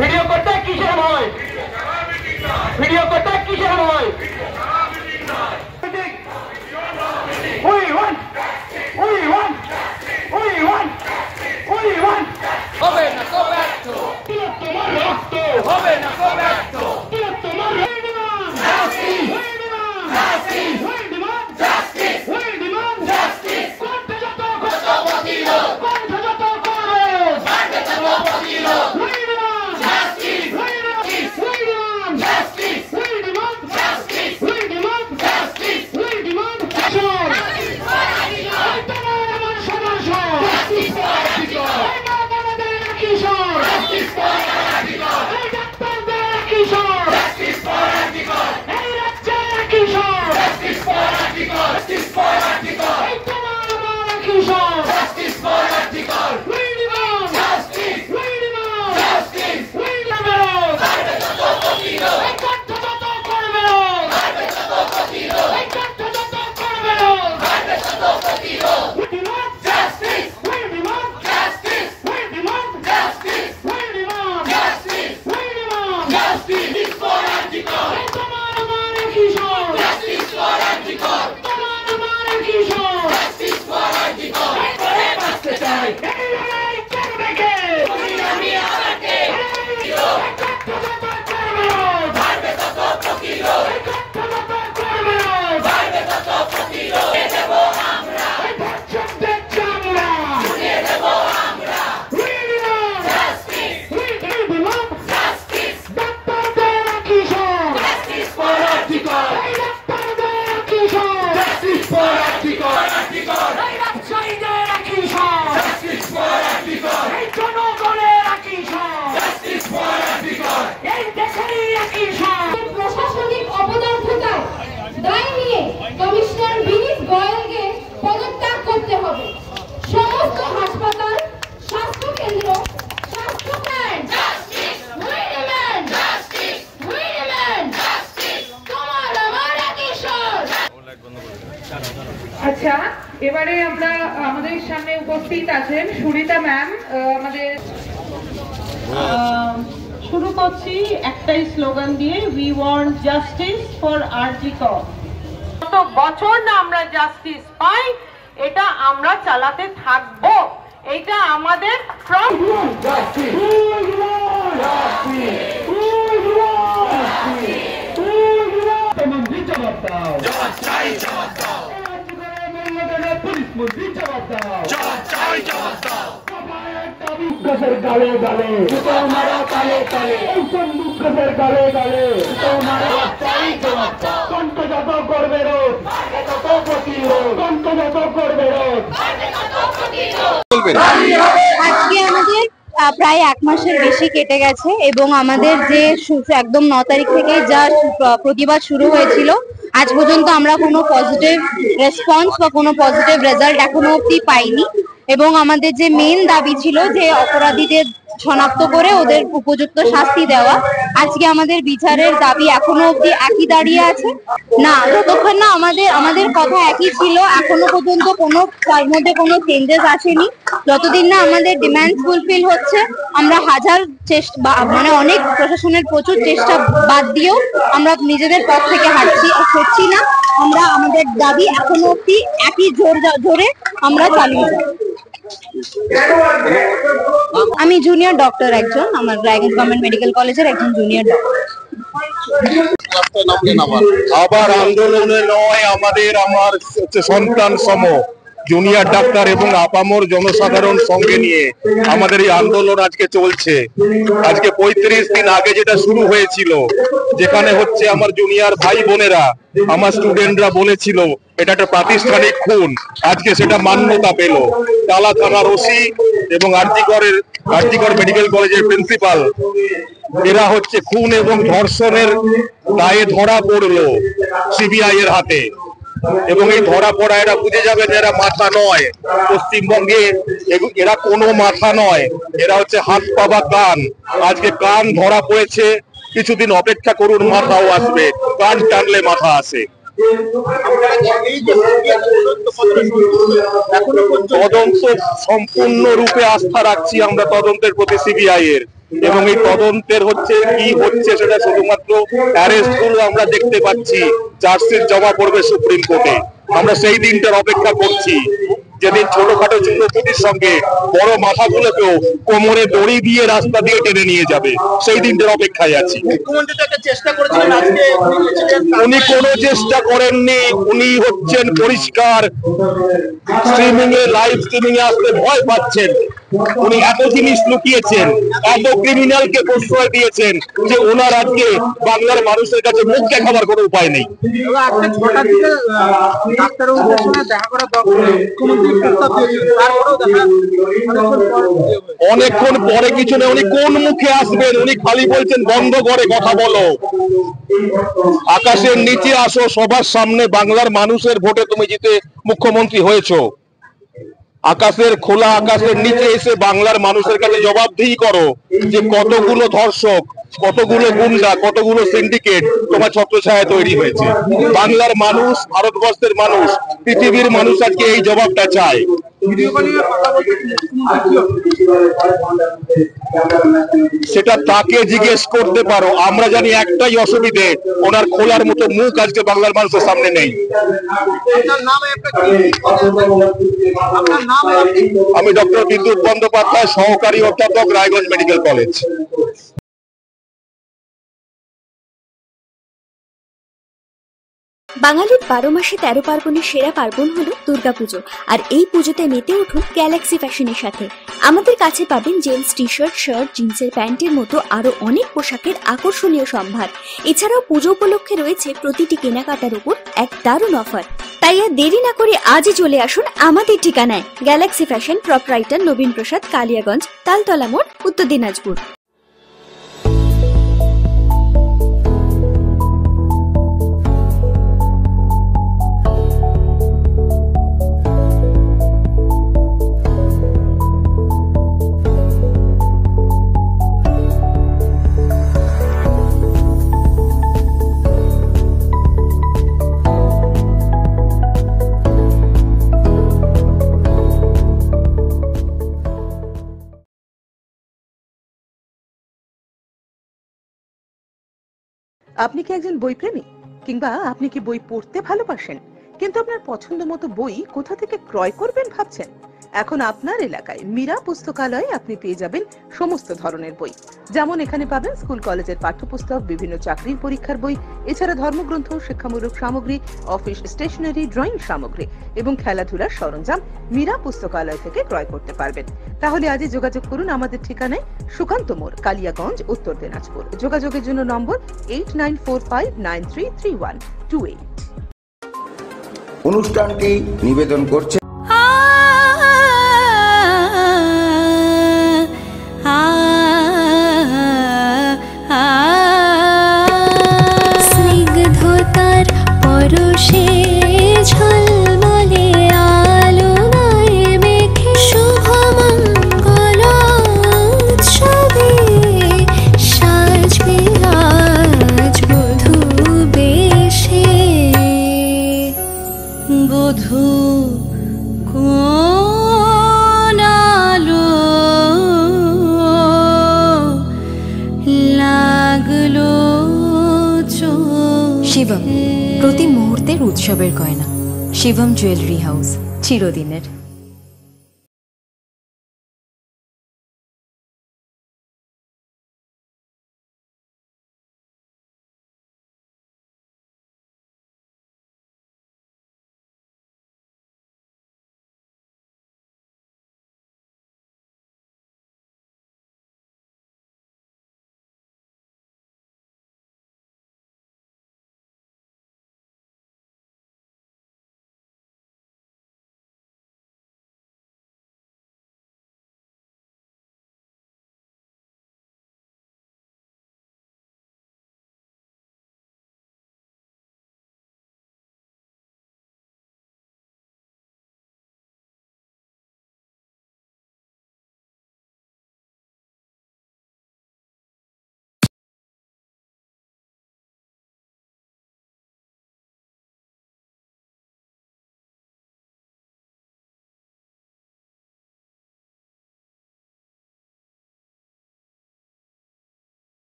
Video করতে কিসের ভয়? ভিডিও করতে কিসের ভয়? হবে না তো ব্যর্থ, তোমার রক্ত হবে না তো ব্যর্থ, তোমার আচ্ছা, এবারে আমরা আমাদের সামনে উপস্থিত আছেন সুরিতা ম্যাম। আমাদের শুরু করছি একটাই স্লোগান দিয়ে, উই ওয়ান্ট জাস্টিস ফর আরজি কর। কত বছর না আমরা জাস্টিস পাই, এটা আমরা চালাতে থাকবো, এটা আমাদের গালে গালে মারা তালে তালে মুখের গালে গালে কণ্ঠ যত করবে রোধ তত প্রতিরোধ, কণ্ঠ যত করবে রোধ। আজকে আমাদের প্রায় 1 মাসের বেশি কেটে গেছে এবং আমাদের যে একদম 9 তারিখ থেকে যা প্রতিবাদ শুরু হয়েছিল, আজ পর্যন্ত আমরা কোনো পজিটিভ রেসপন্স বা কোনো পজিটিভ রেজাল্ট এখনো অব্দি পাইনি। এবং আমাদের যে মেইন দাবি ছিল যে অপরাধীদের শনাক্ত করে ওদের উপযুক্ত শাস্তি দেওয়া, আজকে আমাদের বিচারের দাবি এখনো অব্দি একই দাঁড়িয়ে আছে। না, যতক্ষণ না আমাদের কথা একই ছিল, এখনো পর্যন্ত কোনো তার মধ্যে কোনো চেঞ্জেস আসেনি। যতদিন না আমাদের ডিমান্ড ফুলফিল হচ্ছে, আমরা হাজার চেষ্টা মানে অনেক প্রশাসনের প্রচুর চেষ্টা বাদ দিয়েও আমরা নিজেদের পথ থেকে হচ্ছি না। আমরা আমাদের দাবি এখনো অব্দি একই জোরে আমরা চালিয়ে যাই। আমি জুনিয়র ডক্টর একজন, আমার রায়গঞ্জ গভর্নমেন্ট মেডিকেল কলেজের একজন জুনিয়র ডক্টর। আবার আন্দোলনে নয়, আমার সন্তান সম জুনিয়র ডাক্তার এবং আপামর জনসাধারণ সঙ্গে নিয়ে আমাদের এই আন্দোলন আজকে চলছে। আজকে 35 দিন আগে যেটা শুরু হয়েছিল, যেখানে হচ্ছে আমার জুনিয়র ভাই বোনেরা, আমার স্টুডেন্টরা বলেছিল এটা একটা প্রাতিষ্ঠানিক খুন, আজকে সেটা মান্যতা পেল। টালা থানার ওসি এবং আরজিকর মেডিকেল কলেজের প্রিন্সিপাল, এরা হচ্ছে খুন এবং ধর্ষণের দায়ে ধরা পড়লো সিবিআই এর হাতে। এবং এই ধরা পড়া এরা বুঝে যাবে যে এরা মাথা নয়, পশ্চিমবঙ্গে এরা কোনো মাথা নয়, এরা হচ্ছে হাত পা বা কান। আজকে কান ধরা পড়েছে, কিছুদিন অপেক্ষা করুন, মাথাও আসবে। কান টানলে মাথা আসে। তদন্ত সম্পূর্ণ রূপে আস্থা রাখছি আমরা তদন্তের প্রতি সিবিআই এর। এবং এই তদন্তের কি হচ্ছে সেটা শুধুমাত্র অ্যারেস্ট গুলো আমরা দেখতে পাচ্ছি, চার্জশিট জমা পড়বে সুপ্রিম কোর্টে। আমরা সেই দিনটার অপেক্ষা করছি, যেদিন ছোটখাটো যুবতীর সঙ্গে বড় মাথাগুলোকেও কোমরে দড়ি দিয়ে রাস্তা দিয়ে টেনে নিয়ে যাবে, সেই দিনটার অপেক্ষায় আছি। উনি কোনো চেষ্টা করেননি, উনি হচ্ছেন পরিষ্কার স্ট্রিমিং এ, লাইভ স্ট্রিমিং এ আসতে ভয় পাচ্ছেন। উনি এত জিনিস লুকিয়েছেন, এত ক্রিমিনালকে প্রশ্রয় দিয়েছেন যে ওনার আজকে বাংলার মানুষের কাছে মুখ দেখাবার কোনো উপায় নেই। অনেকক্ষণ পরে কিছু নেই, উনি কোন মুখে আসবেন? উনি খালি বলছেন বন্ধ করে কথা বলো, আকাশের নিচে আসো, সবার সামনে বাংলার মানুষের ভোটে তুমি জিতে মুখ্যমন্ত্রী হয়েছো। আকাশের খোলা আকাশের নিচে এসে বাংলার মানুষের কাছে জবাবদিহি করো যে কতগুলো ধর্ষক, কতগুলো গুন্ডা, কতগুলো সিন্ডিকেট তোমার ছত্রছায়া তৈরি হয়েছে। বাংলার মানুষ, ভারতবর্ষের মানুষ, পৃথিবীর মানুষ আজকে এই জবাবটা চায়। সেটা তাকে জিজ্ঞেস করতে পারো। আমরা জানি একটাই অসুবিধে, ওনার খোলার মতো মুখ আজকে বাংলার মানুষের সামনে নেই। আমি ডক্টর বিদ্যুৎ বন্দ্যোপাধ্যায়, সহকারী অধ্যাপক, রায়গঞ্জ মেডিকেল কলেজ। বাঙালির 12 মাসে 13 পার্বণের সেরা পার্বণ হলো দুর্গাপুজো। আর এই পুজোতে মেতে উঠুন গ্যালাক্সি ফ্যাশনের সাথে। আমাদের কাছে পাবেন জেন্টস টি শার্ট, শার্ট, জিন্সের প্যান্টের মতো আরো অনেক পোশাকের আকর্ষণীয় সম্ভার। এছাড়াও পুজো উপলক্ষে রয়েছে প্রতিটি কেনাকাটার উপর এক দারুণ অফার। তাই আর দেরি না করে আজই চলে আসুন আমাদের ঠিকানায়, গ্যালাক্সি ফ্যাশন, প্রপরাইটার নবীন প্রসাদ, কালিয়াগঞ্জ, তালতলা মোড়, উত্তর দিনাজপুর। আপনি কি একজন বই প্রেমী, কিংবা আপনি কি বই পড়তে ভালোবাসেন কিন্তু আপনার পছন্দ মতো বই কোথা থেকে ক্রয় করবেন ভাবছেন? এখন আপনার এলাকায় মীরা পুস্তকালয়ে আপনি পেয়ে যাবেন সমস্ত ধরনের বই। যেমন এখানে পাবেন স্কুল কলেজের পাঠ্যপুস্তক, বিভিন্ন চাকরির পরীক্ষার বই, এছাড়া ধর্মগ্রন্থ, শিক্ষামূলক সামগ্রী, অফিস স্টেশনারি, ড্রয়িং সামগ্রী এবং খেলাধুলার সরঞ্জাম মীরা পুস্তকালয় থেকে ক্রয় করতে পারবেন। তাহলে আজই যোগাযোগ করুন আমাদের ঠিকানায়, সুকান্ত মোড়, কালিয়াগঞ্জ, উত্তর দিনাজপুর। যোগাযোগের জন্য নম্বর 8945933128। অনুষ্ঠানটি নিবেদন করছে স্নিগ্ধতার পরশে ঝলমলে আলোয় মেখে শুভমঙ্গল উৎসবে সাজবে আজ বধূ বেশে। বধূ কোন আলো লাগলো শিবম, প্রতি মুহূর্তের উৎসবের গয়না। শিবম জুয়েলারি হাউস, চিরদিনের।